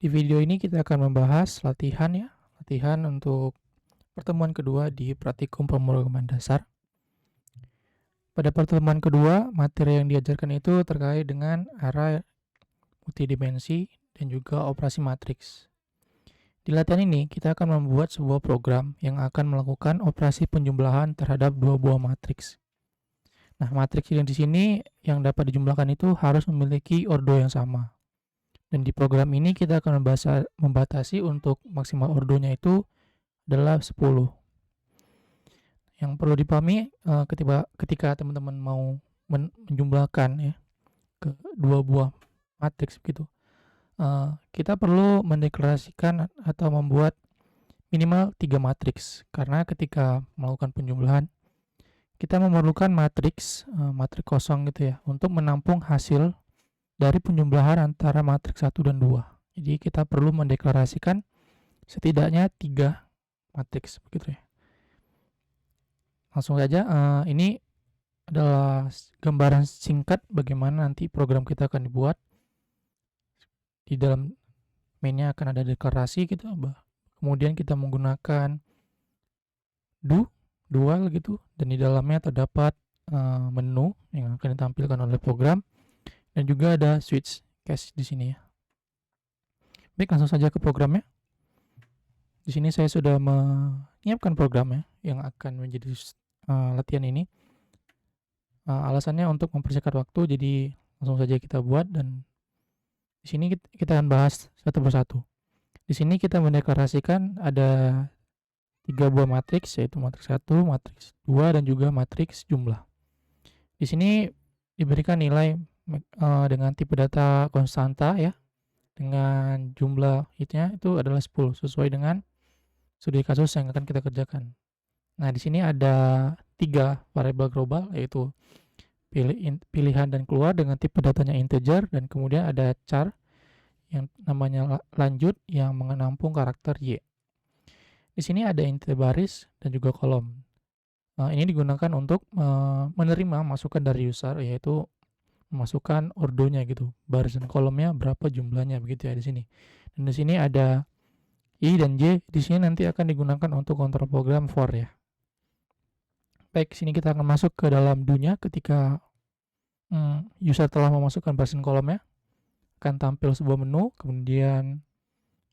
Di video ini kita akan membahas latihan untuk pertemuan kedua di praktikum pemrograman dasar. Pada pertemuan kedua, materi yang diajarkan itu terkait dengan array multidimensi dan juga operasi matriks. Di latihan ini, kita akan membuat sebuah program yang akan melakukan operasi penjumlahan terhadap dua buah matriks. Nah, matriks yang di sini yang dapat dijumlahkan itu harus memiliki ordo yang sama. Dan di program ini kita akan membatasi untuk maksimal ordonya itu adalah 10. Yang perlu dipahami ketika teman-teman mau menjumlahkan ya ke dua buah matriks begitu. Kita perlu mendeklarasikan atau membuat minimal 3 matriks karena ketika melakukan penjumlahan kita memerlukan matriks kosong gitu ya untuk menampung hasil dari penjumlahan antara matriks 1 dan 2. Jadi kita perlu mendeklarasikan setidaknya 3 matriks begitu ya. Langsung saja, ini adalah gambaran singkat bagaimana nanti program kita akan dibuat. Di dalam mainnya akan ada deklarasi gitu, kemudian kita menggunakan dual gitu, dan di dalamnya terdapat menu yang akan ditampilkan oleh program, dan juga ada switch case di sini ya. Baik, langsung saja ke programnya. Di sini saya sudah menyiapkan programnya yang akan menjadi latihan ini. Alasannya untuk mempersingkat waktu, jadi langsung saja kita buat, dan di sini kita akan bahas satu persatu. Di sini kita mendeklarasikan ada 3 buah matriks, yaitu matriks 1, matriks 2, dan juga matriks jumlah. Di sini diberikan nilai dengan tipe data konstanta ya, dengan jumlah hitnya itu adalah 10 sesuai dengan studi kasus yang akan kita kerjakan. Nah, di sini ada 3 variabel global, yaitu pilihan dan keluar dengan tipe datanya integer, dan kemudian ada char yang namanya lanjut yang menampung karakter Y. Di sini ada inti baris dan juga kolom. Ini digunakan untuk menerima masukan dari user, yaitu memasukkan ordonya gitu, baris dan kolomnya berapa jumlahnya begitu ya di sini. Dan di sini ada I dan J, di sini nanti akan digunakan untuk kontrol program for ya. Baik, sini kita akan masuk ke dalam do-nya. Ketika user telah memasukkan baris dan kolomnya, akan tampil sebuah menu, kemudian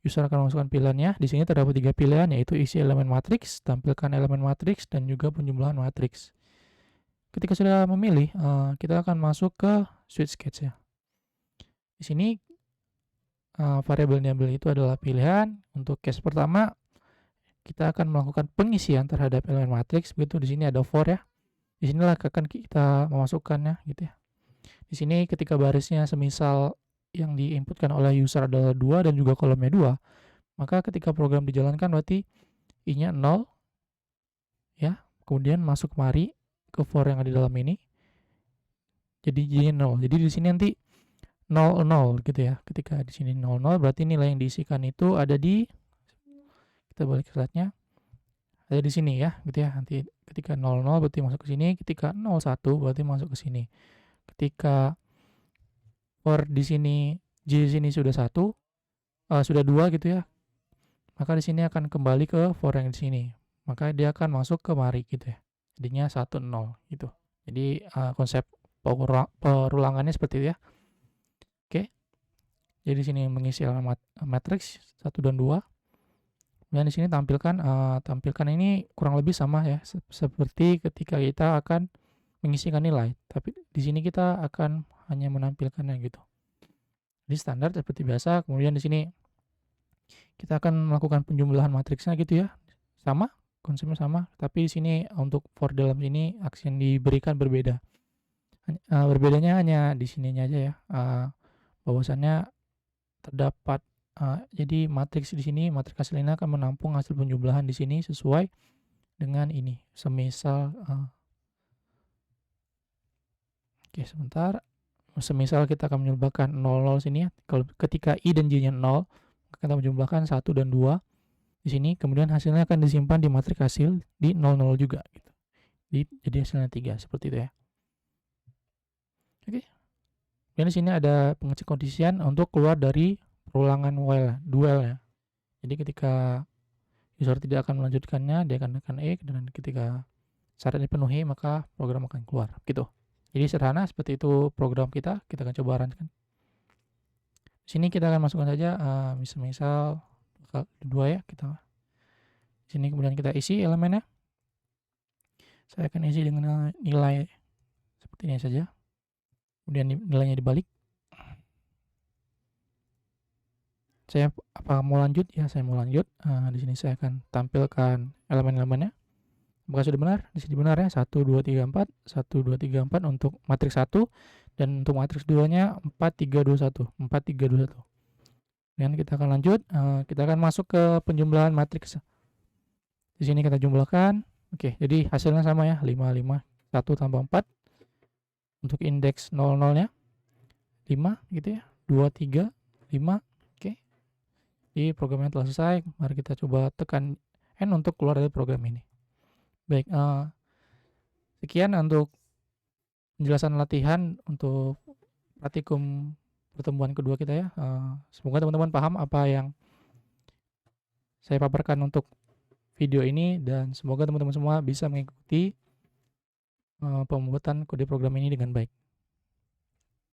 user akan memasukkan pilihannya. Di sini terdapat 3 pilihan, yaitu isi elemen matriks, tampilkan elemen matriks, dan juga penjumlahan matriks. Ketika sudah memilih, kita akan masuk ke switch case ya. Di sini variabel yang diambil itu adalah pilihan. Untuk case pertama, kita akan melakukan pengisian terhadap elemen matriks begitu. Di sini ada for ya. Di sinilah akan kita memasukkannya gitu ya. Di sini ketika barisnya semisal yang diinputkan oleh user adalah 2 dan juga kolomnya 2, maka ketika program dijalankan berarti I-nya 0 ya. Kemudian masuk kemari ke for yang ada di dalam ini. Jadi J-nya 0. Jadi di sini nanti 0 0 gitu ya. Ketika di sini 0 0 berarti nilai yang diisikan itu ada di, kita balik slide-nya, ada di sini ya gitu ya. Nanti ketika 0 0 berarti masuk ke sini, ketika 0 1 berarti masuk ke sini. Ketika for di sini J di sini sudah 1, sudah 2 gitu ya, maka di sini akan kembali ke for yang di sini. Maka dia akan masuk ke mari gitu ya. Jadinya 1 0 gitu. Jadi konsep perulangannya seperti itu ya. Oke. Jadi di sini mengisi elemen matriks 1 dan 2. Dan di sini tampilkan ini kurang lebih sama ya, seperti ketika kita akan mengisikan nilai, tapi di sini kita akan hanya menampilkannya gitu. Jadi standar seperti biasa. Kemudian di sini kita akan melakukan penjumlahan matriksnya gitu ya, sama, konsepnya sama, tapi di sini untuk for dalam sini aksi yang diberikan berbeda. Berbedanya hanya di sininya aja ya, bahwasannya terdapat jadi matriks di sini, matriks hasil ini akan menampung hasil penjumlahan di sini sesuai dengan ini. Semisal oke, sebentar. Semisal kita akan menjumlahkan 0 0 sini ya. Kalau ketika I dan J-nya 0, maka kita menjumlahkan 1 dan 2 di sini, kemudian hasilnya akan disimpan di matriks hasil di 0 0 juga gitu. Jadi hasilnya 3 seperti itu ya. Oke. Dan di sini ada pengecek kondisian untuk keluar dari perulangan while, duel ya. Jadi ketika user tidak akan melanjutkannya, dia akan tekan E, dan ketika syarat dipenuhi maka program akan keluar gitu. Jadi sederhana seperti itu program kita akan coba runkan. Sini kita akan masukkan saja misal dua ya, kita sini kemudian kita isi elemennya. Saya akan isi dengan nilai seperti ini saja, kemudian nilainya dibalik. Saya apa mau lanjut ya, saya mau lanjut. Di sini saya akan tampilkan elemen-elemennya. Apakah sudah benar? Di sini benar ya, 1 2 3 4 1 2 3 4 untuk matriks 1, dan untuk matriks 2-nya 4 3 2 1 4 3 2 1. Dan kita akan lanjut, kita akan masuk ke penjumlahan matriks. Di sini kita jumlahkan. Oke, jadi hasilnya sama ya, 5 5 1 tambah 4. Untuk indeks 00-nya 5 gitu ya, 2 3 5. Oke. Jadi programnya telah selesai. Mari kita coba tekan N untuk keluar dari program ini. Baik, sekian untuk penjelasan latihan untuk praktikum pertemuan kedua kita ya. Semoga teman-teman paham apa yang saya paparkan untuk video ini, dan semoga teman-teman semua bisa mengikuti pembuatan kode program ini dengan baik.